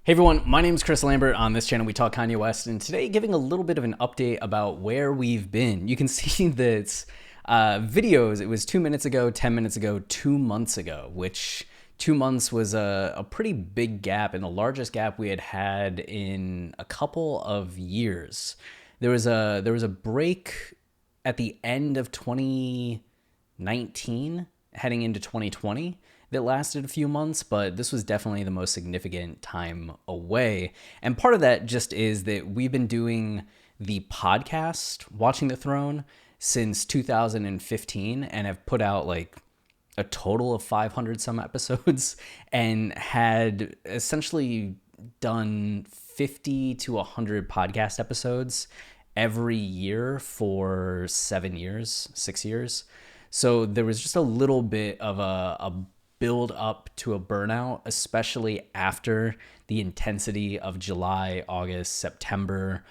Hey everyone, my name is Chris Lambert. On this channel, we talk Kanye West, and today giving a little bit of an update about where we've been. You can see that videos, it was 2 minutes ago, 10 minutes ago, 2 months ago, which 2 months was a pretty big gap and the largest gap we had had in a couple of years. There was a break at the end of 2019 heading into 2020 that lasted a few months, but this was definitely the most significant time away. And part of that just is that we've been doing the podcast, Watching the Throne, since 2015 and have put out like a total of 500 some episodes and had essentially done 50 to 100 podcast episodes every year for 7 years, 6 years. So there was just a little bit of a build up to a burnout, especially after the intensity of July, August, September,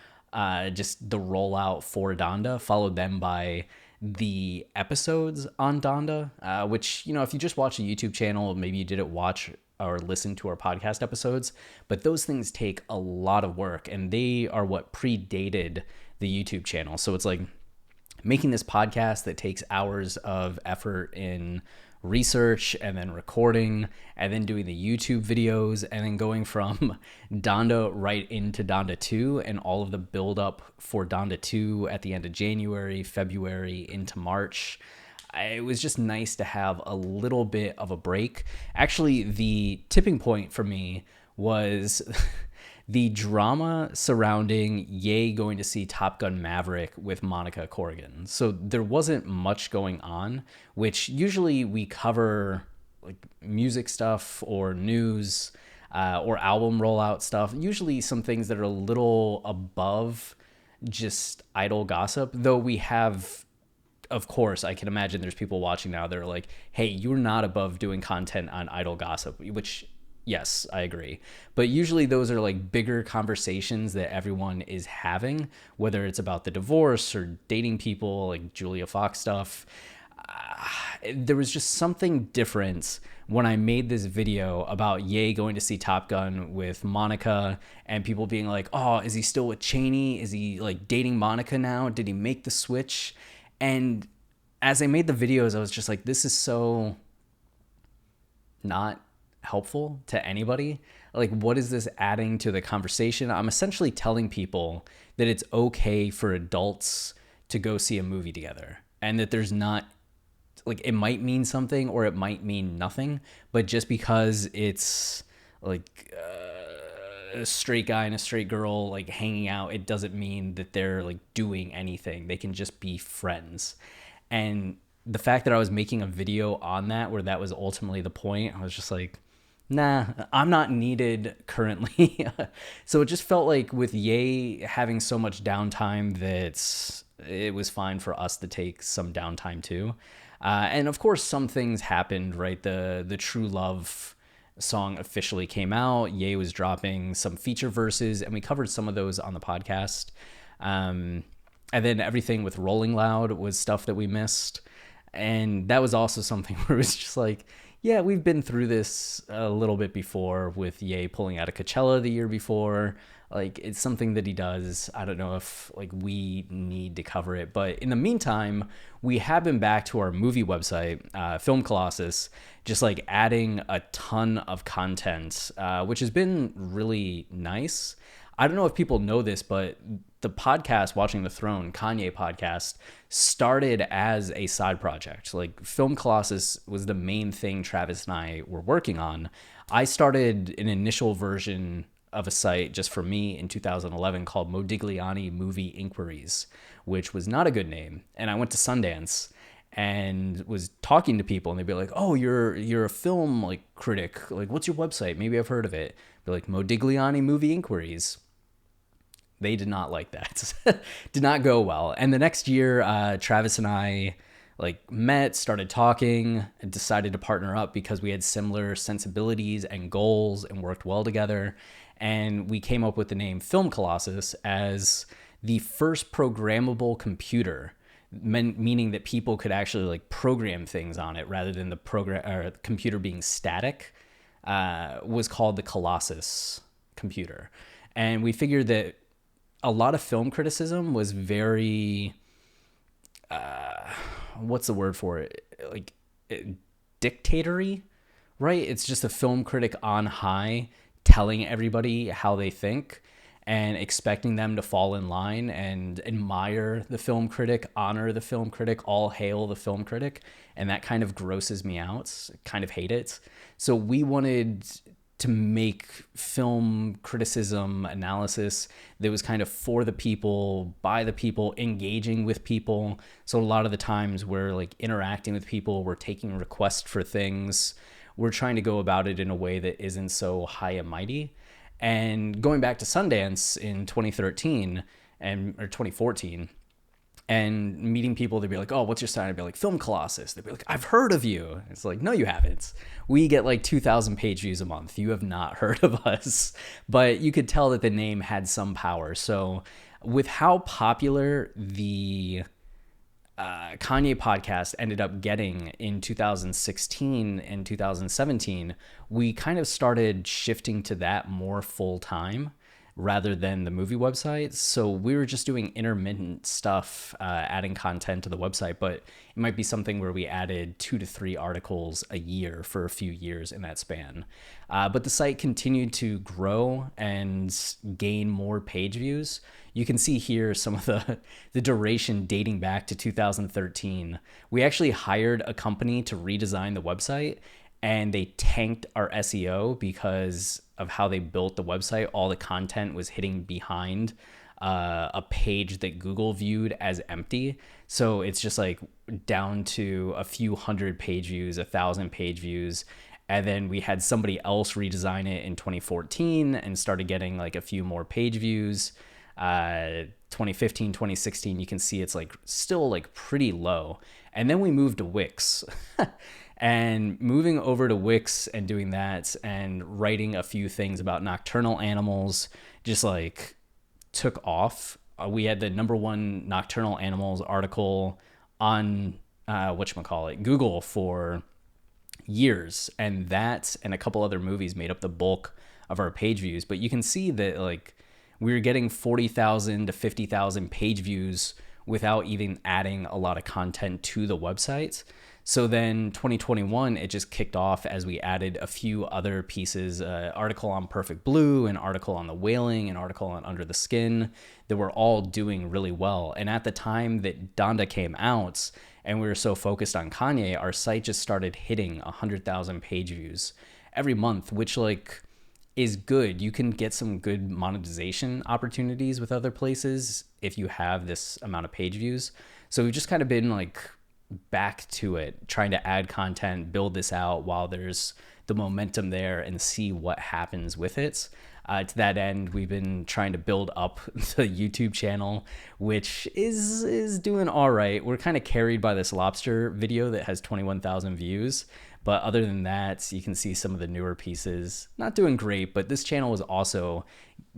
just the rollout for Donda, followed then by the episodes on Donda, which, you know, if you just watch a YouTube channel, maybe you didn't watch or listen to our podcast episodes, but those things take a lot of work and they are what predated the YouTube channel. So it's like making this podcast that takes hours of effort in research and then recording and then doing the YouTube videos and then going from Donda right into Donda 2 and all of the build up for Donda 2 at the end of January, February into March. It was just nice to have a little bit of a break. Actually, the tipping point for me was the drama surrounding Ye going to see Top Gun Maverick with Monica Corrigan. So there wasn't much going on, which usually we cover like music stuff or news or album rollout stuff. Usually some things that are a little above just idle gossip, though we have, of course, I can imagine there's people watching now that are like, hey, you're not above doing content on idle gossip, which yes, I agree. But usually those are like bigger conversations that everyone is having, whether it's about the divorce or dating people, like Julia Fox stuff. There was just something different when I made this video about Ye going to see Top Gun with Monica and people being like, oh, is he still with Chaney? Is he like dating Monica now? Did he make the switch? And as I made the videos, I was just like, this is so not helpful to anybody. Like, what is this adding to the conversation? I'm essentially telling people that it's okay for adults to go see a movie together and that there's not, like, it might mean something or it might mean nothing, but just because it's like a straight guy and a straight girl like hanging out, it doesn't mean that they're like doing anything. They can just be friends. And the fact that I was making a video on that where that was ultimately the point, I was just like, nah, I'm not needed currently. So it just felt like with Ye having so much downtime that it was fine for us to take some downtime too. And of course, some things happened, right? The True Love song officially came out. Ye was dropping some feature verses, and we covered some of those on the podcast. And then everything with Rolling Loud was stuff that we missed. And that was also something where it was just like, yeah, we've been through this a little bit before with Ye pulling out of Coachella the year before. Like, it's something that he does. I don't know if like we need to cover it, but in the meantime, we have been back to our movie website, Film Colossus, just like adding a ton of content, which has been really nice. I don't know if people know this, but the podcast, Watching the Throne, Kanye podcast, started as a side project. Like, Film Colossus was the main thing Travis and I were working on. I started an initial version of a site just for me in 2011 called Modigliani Movie Inquiries, which was not a good name. And I went to Sundance and was talking to people, and they'd be like, oh, you're a film like critic. Like, what's your website? Maybe I've heard of it. Be like, Modigliani Movie Inquiries. They did not like that. Did not go well. And the next year, Travis and I like met, started talking, and decided to partner up because we had similar sensibilities and goals and worked well together. And we came up with the name Film Colossus as the first programmable computer, meaning that people could actually like program things on it rather than the computer being static. Was called the Colossus computer. And we figured that a lot of film criticism was very, what's the word for it? Like dictatory, right? It's just a film critic on high telling everybody how they think and expecting them to fall in line and admire the film critic, honor the film critic, all hail the film critic. And that kind of grosses me out, kind of hate it. So we wanted to make film criticism analysis that was kind of for the people, by the people, engaging with people. So a lot of the times we're like interacting with people, we're taking requests for things, we're trying to go about it in a way that isn't so high and mighty. And going back to Sundance in 2013 or 2014, and meeting people, they'd be like, oh, what's your sign? I'd be like, Film Colossus. They'd be like, I've heard of you. It's like, no, you haven't. We get like 2,000 page views a month. You have not heard of us. But you could tell that the name had some power. So with how popular the Kanye podcast ended up getting in 2016 and 2017, we kind of started shifting to that more full time rather than the movie website. So we were just doing intermittent stuff, adding content to the website, but it might be something where we added 2 to 3 articles a year for a few years in that span. But the site continued to grow and gain more page views. You can see here some of the duration dating back to 2013. We actually hired a company to redesign the website, and they tanked our SEO because of how they built the website. All the content was hitting behind a page that Google viewed as empty. So it's just like down to a few hundred page views, 1,000 page views. And then we had somebody else redesign it in 2014 and started getting like a few more page views. 2015, 2016, you can see it's like still like pretty low. And then we moved to Wix. And moving over to Wix and doing that and writing a few things about nocturnal animals just like took off. We had the #1 nocturnal animals article on Google for years, and that and a couple other movies made up the bulk of our page views. But you can see that like we were getting 40,000 to 50,000 page views without even adding a lot of content to the website. So then 2021, it just kicked off as we added a few other pieces, article on Perfect Blue, an article on The Wailing, an article on Under the Skin, that were all doing really well. And at the time that Donda came out and we were so focused on Kanye, our site just started hitting 100,000 page views every month, which like is good. You can get some good monetization opportunities with other places if you have this amount of page views. So we've just kind of been like back to it, trying to add content, build this out while there's the momentum there and see what happens with it. To that end, we've been trying to build up the YouTube channel, which is doing all right. We're kind of carried by this lobster video that has 21,000 views. But other than that, you can see some of the newer pieces not doing great, but this channel was also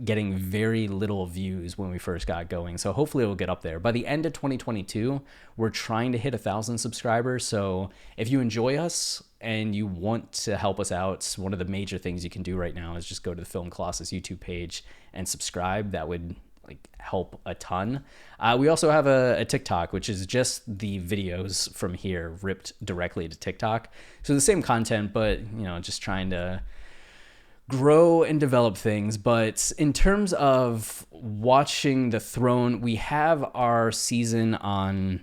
getting very little views when we first got going. So hopefully it'll get up there. By the end of 2022, we're trying to hit 1,000 subscribers. So if you enjoy us and you want to help us out, one of the major things you can do right now is just go to the Film Colossus YouTube page and subscribe. That would like help a ton. We also have a TikTok, which is just the videos from here ripped directly to TikTok. So the same content, but just trying to grow and develop things. But in terms of watching The Throne, we have our season on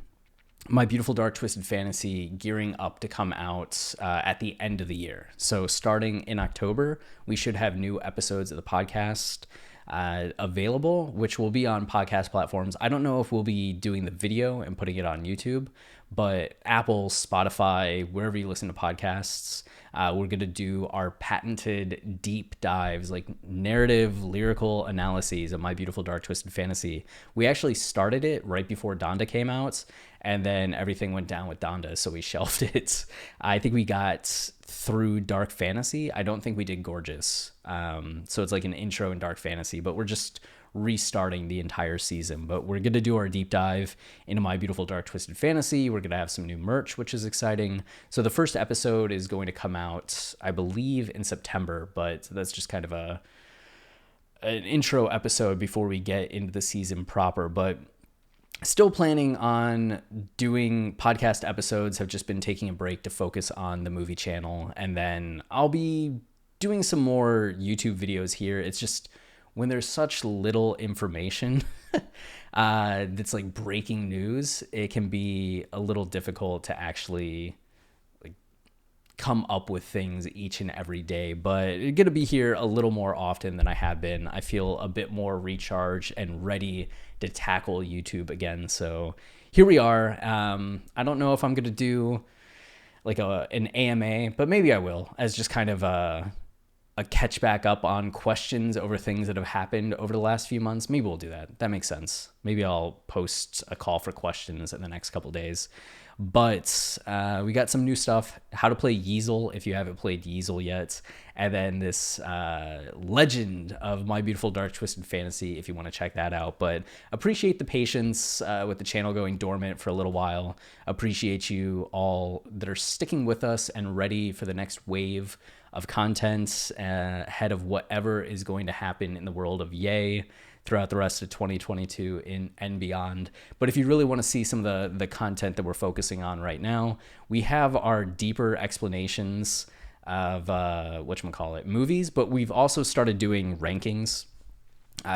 My Beautiful Dark Twisted Fantasy gearing up to come out at the end of the year. So starting in October, we should have new episodes of the podcast available, which will be on podcast platforms. I don't know if we'll be doing the video and putting it on YouTube, but Apple, Spotify, wherever you listen to podcasts, we're going to do our patented deep dives, like narrative, lyrical analyses of My Beautiful Dark Twisted Fantasy. We actually started it right before Donda came out, and then everything went down with Donda, so we shelved it. I think we got through Dark Fantasy. I don't think we did Gorgeous. So it's like an intro in Dark Fantasy, but we're just restarting the entire season. But we're going to do our deep dive into My Beautiful Dark Twisted Fantasy. We're going to have some new merch, which is exciting. So the first episode is going to come out, I believe, in September, but that's just kind of a an intro episode before we get into the season proper, but still planning on doing podcast episodes. Have just been taking a break to focus on the movie channel, and then I'll be doing some more YouTube videos here. It's just when there's such little information that's like breaking news, it can be a little difficult to actually come up with things each and every day, but it's going to be here a little more often than I have been. I feel a bit more recharged and ready to tackle YouTube again. So here we are. I don't know if I'm going to do like an AMA, but maybe I will, as just kind of a catch back up on questions over things that have happened over the last few months. Maybe we'll do that. That makes sense. Maybe I'll post a call for questions in the next couple days. But we got some new stuff. How to play Yeezel if you haven't played Yeezel yet. And then this Legend of My Beautiful Dark Twisted Fantasy if you want to check that out. But appreciate the patience with the channel going dormant for a little while. Appreciate you all that are sticking with us and ready for the next wave of content ahead of whatever is going to happen in the world of Yay throughout the rest of 2022 and beyond. But if you really want to see some of the content that we're focusing on right now, we have our deeper explanations of movies, but we've also started doing rankings.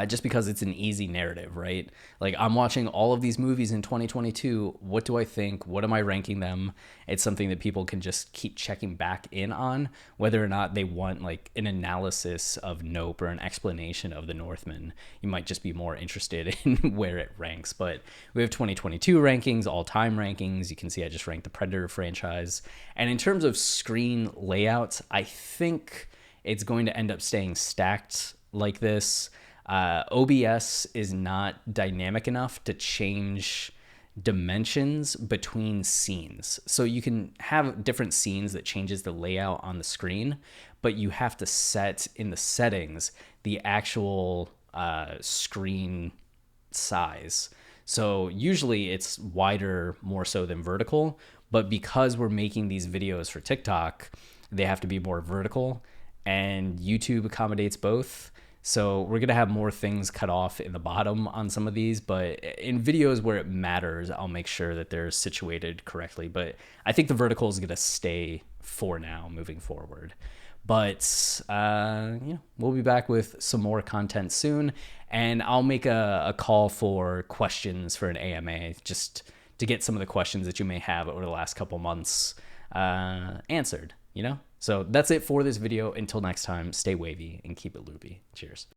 Just because it's an easy narrative, right? Like, I'm watching all of these movies in 2022. What do I think? What am I ranking them? It's something that people can just keep checking back in on, whether or not they want like an analysis of Nope or an explanation of The Northman. You might just be more interested in where it ranks. But we have 2022 rankings, all-time rankings. You can see I just ranked the Predator franchise. And in terms of screen layout, I think it's going to end up staying stacked like this. OBS is not dynamic enough to change dimensions between scenes. So you can have different scenes that changes the layout on the screen, but you have to set in the settings the actual screen size. So usually it's wider more so than vertical, but because we're making these videos for TikTok, they have to be more vertical, and YouTube accommodates both. So we're going to have more things cut off in the bottom on some of these, but in videos where it matters, I'll make sure that they're situated correctly. But I think the vertical is going to stay for now moving forward. But we'll be back with some more content soon, and I'll make a call for questions for an AMA just to get some of the questions that you may have over the last couple months answered, So that's it for this video. Until next time, stay wavy and keep it loopy. Cheers.